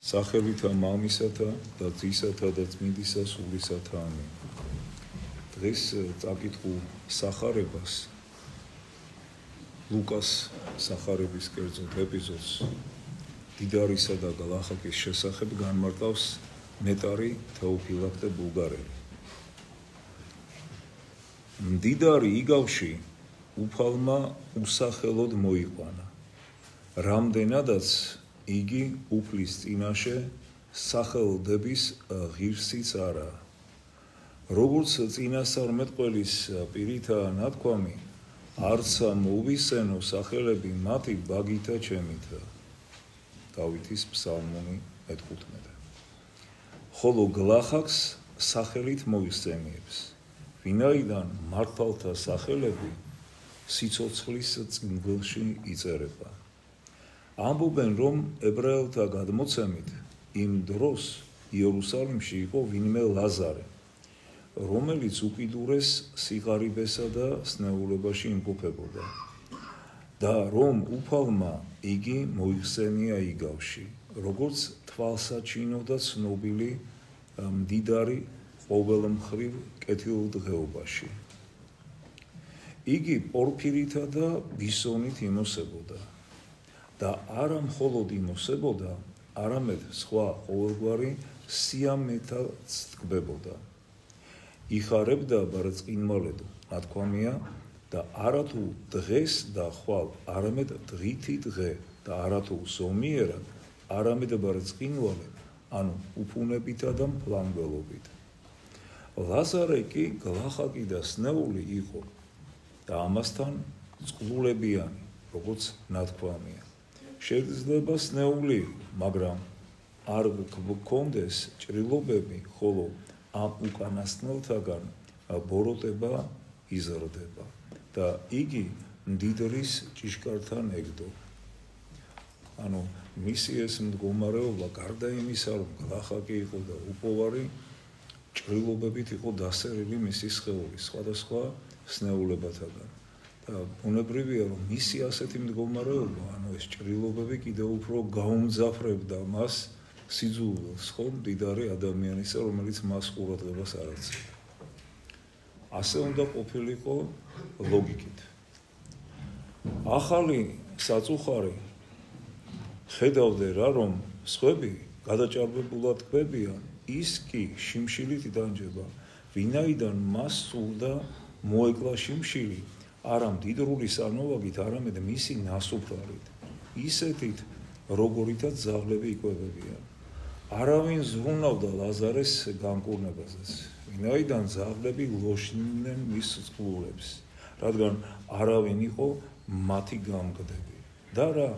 სახელითა მამისათა და ძისათა და წმინდისა სულისათა ამინ. დღეს წაკითხულ სახარებას ლუკას სახარების კერძოდ ეპიზოდს დიდარისა და გლახაკის შესახებ განმარტავს ნეტარი თეოფილაქტე ბულგარელი. მდიდარი იგავში უფალმა უსახელოდ მოიყვანა, რამდენადაც იგი უფლის წინაშე სახელდების ღირსიც არაა. როგორც წინასწარმეტყველის პირითაა ნათქვამი, არცა მოვისენო სახელები მათი ბაგითა ჩემითა. დავითის ფსალმუნი 15. ხოლო გლახაკს სახელით მოისწენიებს, ვინაიდან მართალთა სახელები სიცოცხლის წინგილში იწერება. ამბობენ, რომ ებრაელთა გადმოცემით იმ დროს იერუსალიმში იყო ვინმე ლაზარე, რომელიც უკიდურეს სიღარიბესა და სნეულებაში იმყოფებოდა და რომ უფალმა იგი მოიხსენია იგავში, როგორც თვალსაჩინო და ცნობილი მდიდარი ყოველმხრივ კეთილდღეობაში. იგი პორფირითა და ბისონით იმოსებოდა და არა მხოლოდ იმოსებოდა, არამედ სხვა ყოველგვარი სიამეთაც თქმებოდა. იხარებდა ბარწყინვალედო, ნათქვამია, და არათუ დღეს და ხვალ, არამედ დღითი დღე და არათუ ზომიერად, არამედ ბარწყინვალედ, ანუ უფუნებითა და მფლანგველობით. ლაზარე კი გლახაკი და სნეული იყო და ამასთან წყლულებიანი, როგორც ნათქვამია. შეიძლება სნეული იყო, მაგრამ არ გქონდეს ჭრილობები, ხოლო ამ უკანასკნელთაგან ბოროტება იზრდება და იგი მდიდრის ჭიშკართან ეგდო. ანუ მისი ეს მდგომარეობა გარდა იმისა, რომ გლახაკი იყო და უპოვარი, ჭრილობებით იყო დასერილი მისი სხეული სხვადასხვა სნეულებათაგან. და ბუნებრივია, რომ მისი ასეთი მდგომარეობა, ანუ ეს ჭრილობები კიდევ უფრო გაუმძაფრებდა მას სიძულვილს, ხო, მდიდარი ადამიანისა, რომელიც მას ყურადღებას არ ეცემა. ასე უნდა ყოფილიყო ლოგიკით. ახალი საწუხარი ხედავდე რა, რომ სხვები გადაჭარბებულად კვებიან, ის კი შიმშილით იდანჯება, ვინაიდან მას სურდა მოეკლა შიმშილი, არა მდიდრული სანოვაგით, არამედ მისი ნასუფრარით, ისეთით, როგორითაც ძაღლები იკვებებიან. არავინ ზრუნავდა ლაზარეს განკურნებაზეც, ვინაიდან ძაღლები ლოშნიდნენ მის წყლულებს, რადგან არავინ იყო მათი გამგდები. და რა,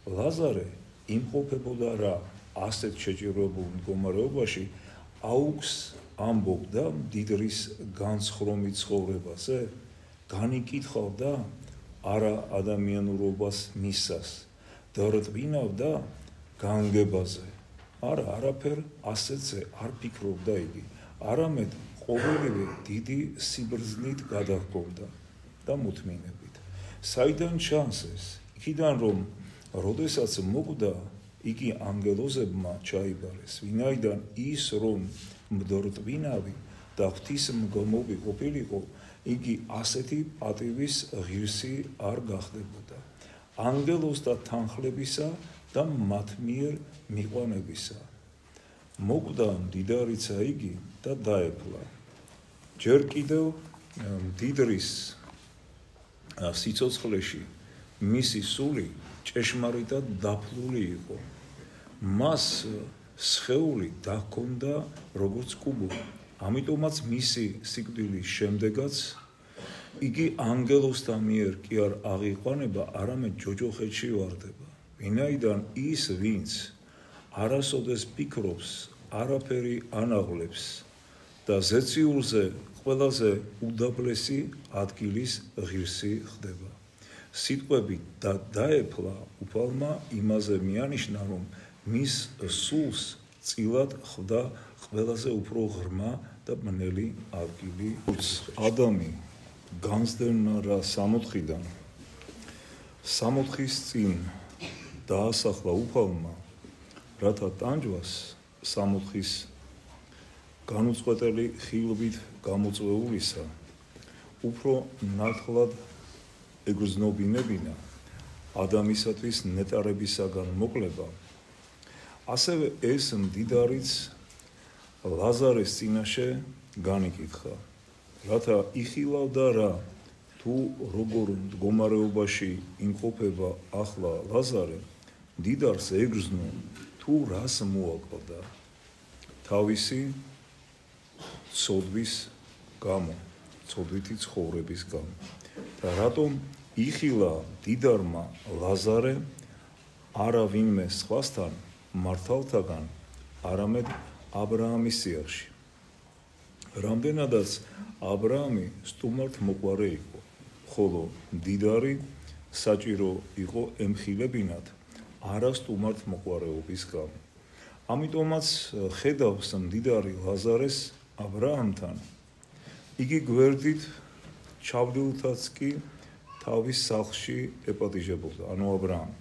ლაზარე იმყოფებოდა რა ასეთ შეჭირებულ მდგომარეობაში, აუქს ამბობდა მდიდრის განცხრომი ცხოვრებაზე, განიკითხავდა არა ადამიანურობას მისას და რტვინავდა განგებაზე. არა, არაფერ ასეთზე არ ფიქრობდა იგი, არამედ ყოველივე დიდი სიბრძნით გადაჰქონდა და მოთმინებით. საიდან ჩანს ეს? იქიდან, რომ როდესაც მოკვდა, იგი ანგელოზებმა ჩაიბარეს, ვინაიდან ის რომ მდრტვინავი და ღვთისმგლოვი ყოფილიყო, იგი ასეთი პატივის ღირსი არ გახდებოდა. ანგელოზთა თანხლებისა და მათ მიერ მიყვანებისა. მოკვდა მდიდარიცა იგი და დაეფლა. ჯერ კიდევ მდიდრის სიცოცხლეში მისი სული ჭეშმარიტად დაფლული იყო. მას სხეული დაჰქონდა როგორც კუბური. ამიტომაც მისი სიკვდილის შემდეგაც იგი ანგელოზთა მიერ კი არ აღიყვანება, არამედ ჯოჯოხეთში ვარდება. ვინაიდან ის, ვინც არასოდეს ფიქრობს, არაფერი ანაღლებს და ზეციურზე ყველაზე უდაბლესი ადგილის ღირსი ხდება. სიტყვებით და დაეფლა უფალმა იმაზე მიანიშნა, რომ მის სულს წილად ხვდა ყველაზე უფრო ღრმა და ბნელი ადგილი. ადამი განსდევნა რა 60-დან 60-ის წინ დაასახლა უფალმა რათა ტანჯვას სამოთხის განუწყვეტელი ხილობით გამოწვეულისა უფრო ნათლად ეგრძნობინებინა ადამიანის ნეტარებისაგან მოკლება, ასევე ეს მდიდარიც ლაზარეს წინაშე განიკითხა, რათა იხილავდა რა, თუ როგორ მდგომარეობაში იმყოფება ახლა ლაზარე, მდიდარს ეგრძნო, თუ რას მოაკლდა თავისი ცოდვის გამო, ცოდვითი ცხოვრების გამო. და რატომ იხილა მდიდარმა ლაზარე არა ვინმე სხვასთან მართალთაგან, არამედ აბრაამის სიახში. რამდენადაც აბრაამი სტუმართ მოყვარე იყო, ხოლო მდიდარი საჭირო იყო ემხილებინათ არა სტუმართ მოყვარეობის გამო. ამიტომაც ხედავს მდიდარი ლაზარეს აბრაამთან, იგი გვერდით ჩავდილთაც კი თავის სახლში ეპატიჟებოდა, ანუ აბრაამი.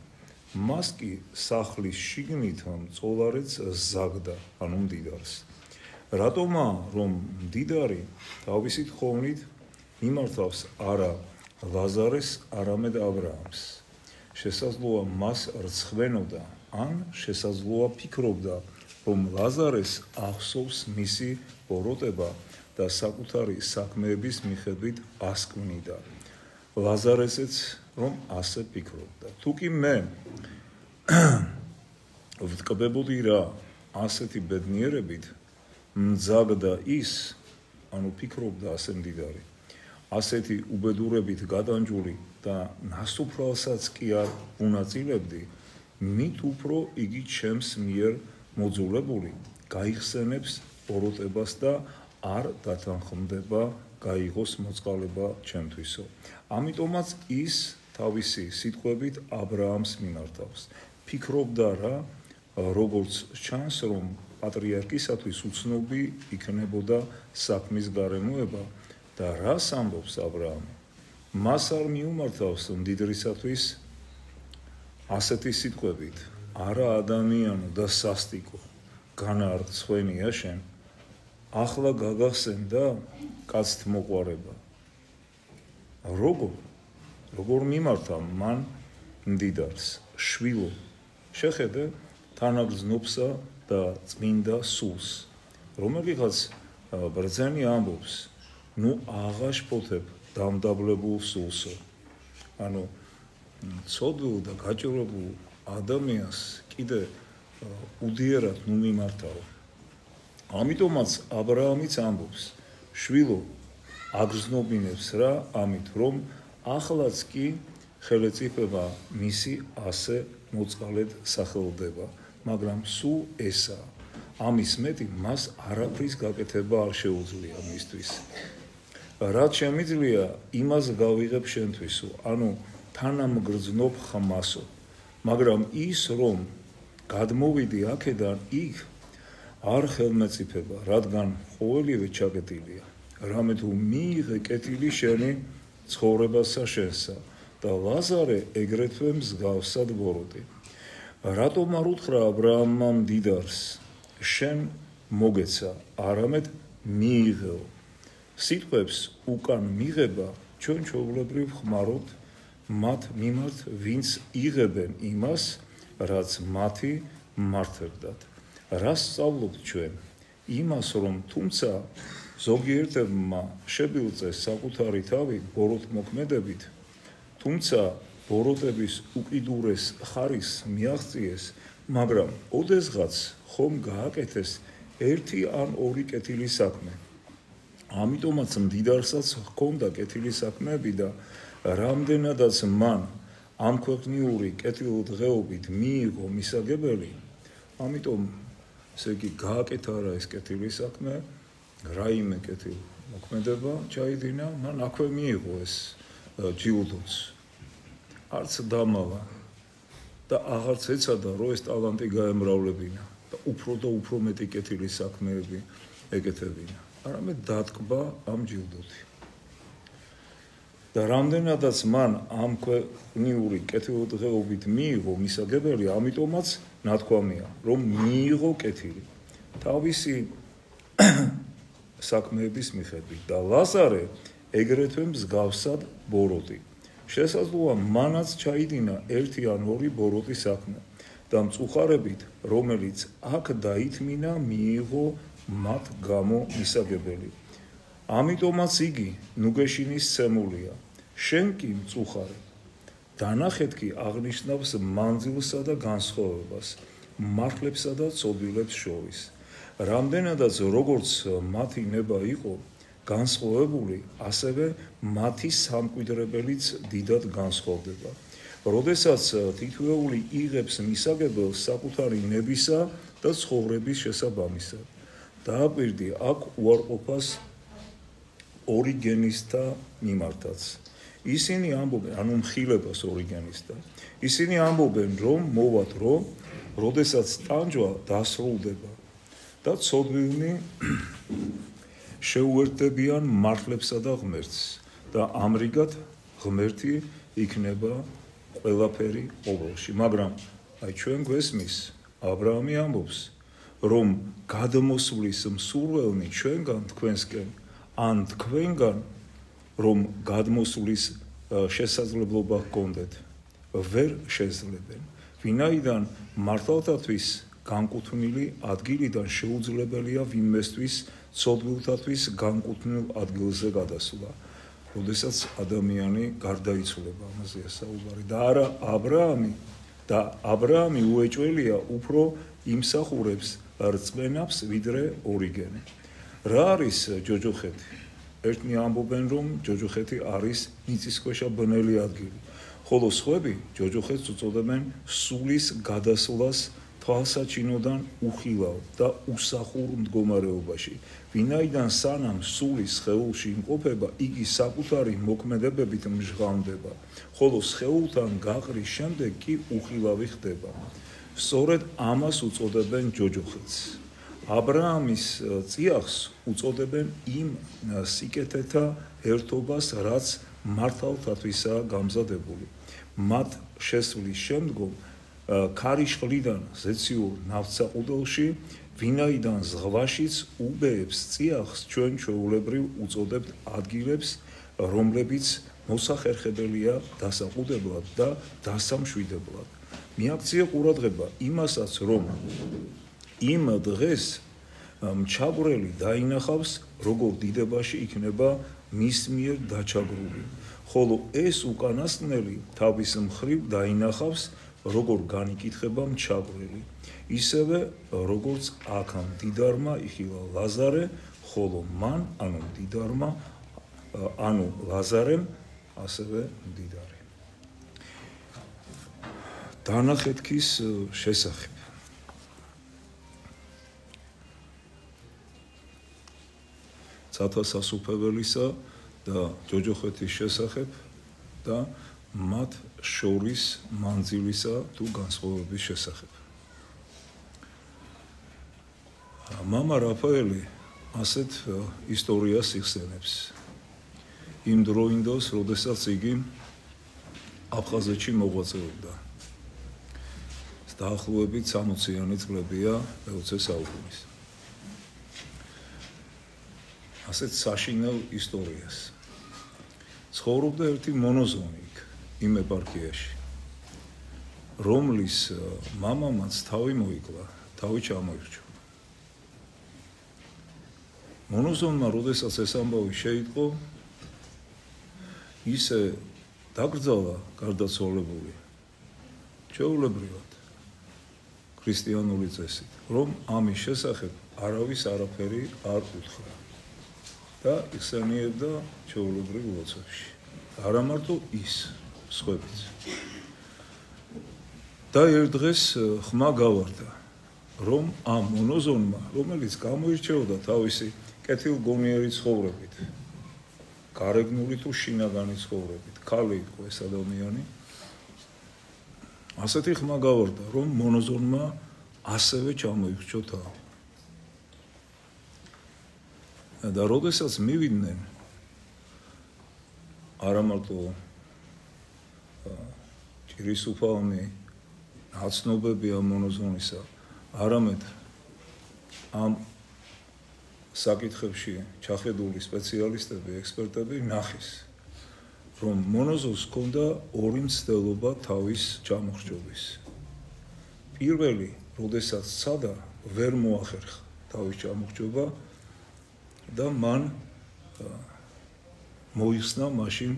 მას კი სახლის შიგნით მწოლარეც ზაგდა, ანუ მდიდარს. რატომა რომ მდიდარი თავისი თხოვნით მიმართავს არა ლაზარეს, არამედ აბრაამს. შესაძლოა მას რცხვენოდა, ან შესაძლოა ფიქრობდა, რომ ლაზარეს ახსოვს მისი ბოროტება და საკუთარი საქმეების მიხედვით ასკვნიდა. ლაზარესეც რომ ასე ფიქრობდა. თუკი მე ვტკბებოდი რა ასეთი ბედნიერებით, მძაგდა ის, ანუ ფიქრობდა ასე მდიდარი, ასეთი უბედურებით გადანჯული და ნასუფრალსაც კი არ უნაწილებდი, მით უფრო იგი ჩემს მიერ მოძულებული გაიხსენებს ბოროტებას და არ დათანხმდება გაიღოს მოწყალება ჩემთვისო. ამიტომაც ის თავისი სიტყვებით აბრაამს მიმართავს. ფიქრობდა რა, როგორც ჩანს, რომ პატრიარქისათვის უცნობი იქნებოდა საქმის გარემოება და რას ამბობს აბრაამი. მას არ მიუმართავს მდიდრისათვის ასეთი სიტყვებით, არა ადამიანო და სასტიკო, განარცხვენია შენ, ახლა გაგახსენდა კაცთ მოყვარება. როგორ მიმართა მან მდიდარს, შვილო, შეხედე თანაგრძნობსა და წმინდა სულს. რომელიღაც ბრძენი ამბობს, ნუ აღაშფოთებ დამდაბლებულ სულსო. ანუ ცოდვილ და გაჭირებულ ადამიანს კიდე უდიერად ნუ მიმართაო. ამიტომაც აბრაამიც ამბობს, შვილო, აგრძნობინებს რა ამით, რომ ახლაც კი ხელეწიფება მისი ასე მოწყალედ სახელდება, მაგრამ სულ ესა. ამის მეტი მას არაფრის გაკეთება არ შეუძლია მისთვის. რაც შემიძლია, იმას გავიღებ შენთვისო, ანუ თანამგრძნობ ხმასო, მაგრამ ის რომ გადმოვიდი აქედან იქ არ ხელმეწიფება, რადგან ყოველივე ჩაკეტილია. რამე თუ მიიღე კეთილი შენი ცხოვრებასა შენსა და ლაზარე ეგრეთვე მსგავსად ბოროტი. რატომ არ უთხრა აბრაამმა მდიდარს, შენ მოგეცა, არამედ მიიღეო. სიტყვებს უკან მიღება ჩვენ ჩვეულებრივ ხმარობთ მათ მიმართ, ვინც იღებენ იმას, რაც მათი მართებდათ. რას სწავლობთ ჩვენ? იმას, რომ თუმცა ზოგიერთებმა შებილწეს საკუთარი თავი ბოროტმოქმედებით, თუმცა ბოროტების უკიდურეს ხარისხს მიაღწიეს, მაგრამ ოდესღაც ხომ გააკეთეს ერთი ან ორი კეთილი საქმე. ამიტომაც მდიდარსაც ჰქონდა კეთილი საქმეები და რამდენადაც მან ამ ქვეყნიური კეთილდღეობით მიიღო მისაგებელი, ამიტომ ესე იგი გააკეთა რა ეს კეთილი საქმე, რაიმე კეთილი მოქმედება ჩაიდინა, მან აქვე მიიღო ეს ჯილდოც. არც დამალა და აღარც ეცადა, რომ ეს ტალანტი გაემრავლებინა და უფრო მეტი კეთილი საქმეები ეკეთებინა, არამედ დატკბა ამ ჯილდოთი. და რამდენადაც მან ამ ქვეყნიური კეთილდღეობით მიიღო მისაგებელი, ამიტომაც ნათქვამია, რომ მიიღო კეთილი თავისი საქმეების მიხედვით და ლაზარე ეგრეთვე მსგავსად ბოროტი. შესაძლოა მანაც ჩაიდინა ერთი ან ორი ბოროტი საქმე და მწუხარებით, რომელიც აქ დაითმინა, მიიღო მათ გამო მისაგებელი. ამიტომაც იგი ნუგეშინის სცემულია. შენ კი მწუხარე. დანახეთ კი აღნიშნავს მანძილსა და განსხვავებას, მართლებსა და ცოდვილებს შორის. რამდენადაც როგორც მათი ნება იყო განსხვავებული, ასევე მათი სამკვიდრებელიც დიდად განსხვავდება. როდესაც თითოეული იღებს მისაგებელს საკუთარი ნებისა და ცხოვრების შესაბამისად. დააკვირდი აქ უარყოფას ორიგენისთა მიმართაც. ისინი ამბობენ, ანუ მხილებას ორიგენისთა. ისინი ამბობენ, რომ მოვა დრო, როდესაც ტანჯვა დასრულდება და ცოდვილნი შეუერთდებიან მართლებსა და ღმერთს და ამრიგად ღმერთი იქნება ყველაფერი ყოველში. მაგრამ აი ჩვენ გვესმის, აბრაამი ამბობს, რომ გადმოსვლის მსურველნი ჩვენგან თქვენსკენ ან თქვენგან რომ გადმოსვლის შესაძლებლობა ჰქონდეთ, ვერ შეძლებენ, ვინაიდან მართალთათვის განკუთვნილი ადგილიდან შეუძლებელია ვინმესთვის ცოდვილთათვის განკუთვნილ ადგილზე გადასვლა, როდესაც ადამიანი გარდაიცვლება, ამაზეა საუბარი და არა აბრაამი და აბრაამი უეჭველია უფრო იმსახურებს რწმენებს ვიდრე ორიგენი. რა არის ჯოჯოხეთი? ერთნი ამბობენ, რომ ჯოჯოხეთი არის მიწისქვეშა ბნელი ადგილი, ხოლო სხვები ჯოჯოხეთს უწოდებენ სულის გადასვლას თვალსაჩინოდან უხილავ და უსახურ მდგომარეობაში, ვინაიდან სანამ სულის სხეულში იმყოფება, იგი საკუთარი მოქმედებებით მჟღავნდება, ხოლო სხეულთან გაყრის შემდეგ კი უხილავი ხდება. სწორედ ამას უწოდებენ ჯოჯოხეთს. აბრაამის წიაღს უწოდებენ იმ სიკეთეთა ერთობას, რაც მართალთათვისაა გამზადებული. მათ შესვლის შემდგომ ქარიშხლიდან ზეციურ ნავთსაყუდელში, ვინაიდან ზღვაშიც უბეებს წიაღს ჩვენ ჩვეულებრივ უწოდებთ ადგილებს, რომლებიც მოსახერხებელია დასაყუდებლად და დასამშვიდებლად. მიაქცია ყურადღება იმასაც, რომ იმ დღეს მჩაბრელი დაინახავს, როგორ დიდებაში იქნება მის მიერ დაჩაგრული, ხოლო ეს უკანასკნელი თავის მხრივ დაინახავს, როგორ განიკითხება მჩაბრელი, ისევე როგორც აქ მდიდარმა იხილა ლაზარე, ხოლო მან, ანუ მდიდარმა, ანუ ლაზარემ, ასევე მდიდარი. დანახეთქის შესახებ. ცათასასუფეველისა და ჯოჯოხეთის შესახებ და მათ შორის მანძილისა თუ განსხვავების შესახებ. მამა რაფაელი ასეთ ისტორიას იხსენებს. იმ დროინდელს, როდესაც იგი აფხაზეთში მოღვაწეობდა. დაახლოებით 60-იანი წლებია მე-20 საუკუნის. ასეთ საშინელ ისტორიას. ცხოვრობდა ერთი მონოზონი იქ, იმ ეპარქიაში, რომლის მამამაც თავი მოიკლა, თავი ჩამოირჩა. მონოზონმა, როდესაც ეს ამბავი შეიტყო, ისე დაკრძალა გარდაცვალებული, ჩვეულებრივად, ქრისტიანული წესით, რომ ამის შესახებ არავის არაფერი არ უთხრა და იხსენიებდა ჩვეულებრივ ლოცვებში. არა მარტო ის, სხვებიც. და ერთ დღეს ხმა გავარდა, რომ ამ მონოზონმა, რომელიც გამოირჩეოდა თავისი კეთილგონიერი ცხოვრებით, გარეგნული თუ შინაგანი ცხოვრებით, ქალი იყო ეს ადამიანი, ასეთი ხმა გავარდა, რომ მონოზონმა ასევე ჩამოიქჩო თავი. და როდესაც მივიდნენ არა მარტო ჭირისუფალნი ნაცნობები ამ მონოზონისა, არამედ ამ საკითხებში ჩახედული სპეციალისტები, ექსპერტები ნახეს, რომ მონოზონს ჰქონდა ორი მცდელობა თავის ჩამოხრჩობის. პირველი, როდესაც ცადა, ვერ მოახერხა თავის ჩამოხრჩობა და მან მოიხსნა მაშინ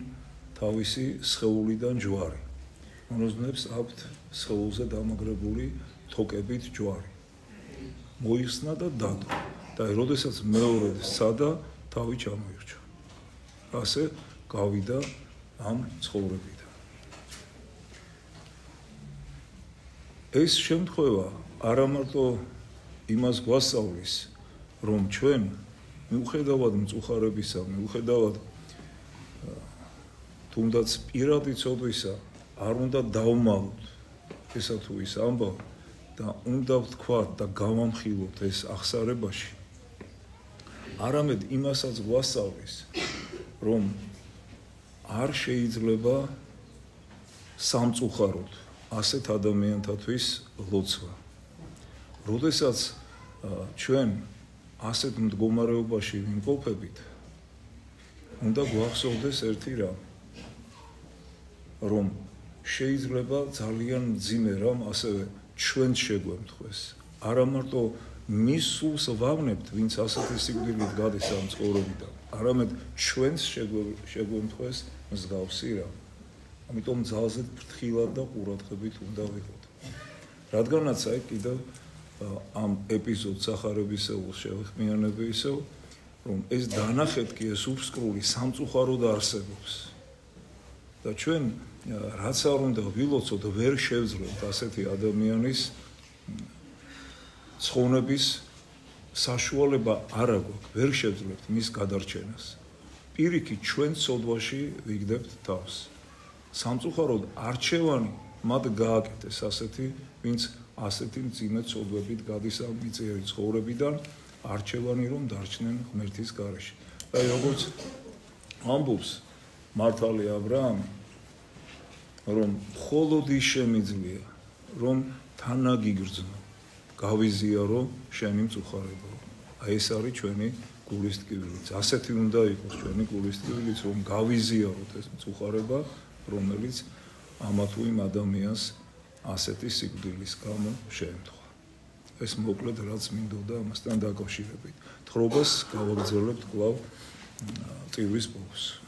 თავისი სხეულიდან ჯვარი. მონოზონებს აქვთ სხეულზე დამაგრებული თოკებით ჯვარი. მოიხსნა და დადო. და როდესაც მეორედ სცადა, თავი ჩამოირჩა. ასე გავიდა ამ ცხოვრებიდან. ეს შემთხვევა არა მარტო იმას გვასწავლის, რომ ჩვენ მიუხედავად მწუხარებისა, მიუხედავად თუნდაც პირადი ცოდვისა, არ უნდა დავმალოთ ესა თუ ის ამბავი და უნდა ვთქვათ და გავამხილოთ ეს ახსარებაში. არამედ იმასაც გვასწავლის, რომ არ შეიძლება სამწუხაროდ ასეთ ადამიანთათვის ლოცვა. როდესაც ჩვენ ასეთ მდგომარეობაში ვიმყოფებით, უნდა გვახსოვდეს ერთი რამ, რომ შეიძლება ძალიან მძიმე რამ ასევე ჩვენც შეგვემთხვეს. არა მარტო მის სულს ვავნებთ, ვინც ასეთი სიკვდილით გადის ამ ცხოვრებიდან, არამედ ჩვენც შეგვემთხვეს მსგავსი რამ. ამიტომ ძალზე ფრთხილად და ყურადღებით უნდა ვიყოთ. რადგანაც აი კიდევ ამ ეპიზოდს ახარებისეულს შევეხმიანები ისევ, რომ ეს დანახეთ კი ეს უფსკრული სამწუხაროდ არსებობს. და ჩვენ რაც არ უნდა ვილოცოთ, ვერ შევძლებთ ასეთი ადამიანის ცხონების საშუალება არ აქვს, ვერ შევძლებთ მის გადარჩენას. პირიქით ჩვენ ცოდვაში ვიგდებთ თავს. სამწუხაროდ არჩევანი მათ გააკეთეს ასეთი, ვინც ასეთი მძიმე ცოდვებით გადის ამ მიწიერი ცხოვრებიდან, არჩევანი რომ დარჩნენ ღმერთის გარეშე. და როგორც ამბობს მართალი ა ブラ ამი, რომ მხოლოდ ის შემიძლია, რომ თანაგიგრძნო, გავიზიარო შენი მწუხარება. აი ეს არის ჩვენი გულის ტკივილიც. ასეთი უნდა იყოს ჩვენი გულის ტკივილიც, რომ გავიზიაროთ ეს მწუხარება, რომელიც ამა თუ იმ ადამიანს ასეთი სიკვდილის გამო შეემთხვა. ეს მოკლედ რაც მინდოდა ამასთან დაკავშირებით. თხრობას გავაგრძელებთ კვლავ ტივის ბოლოს.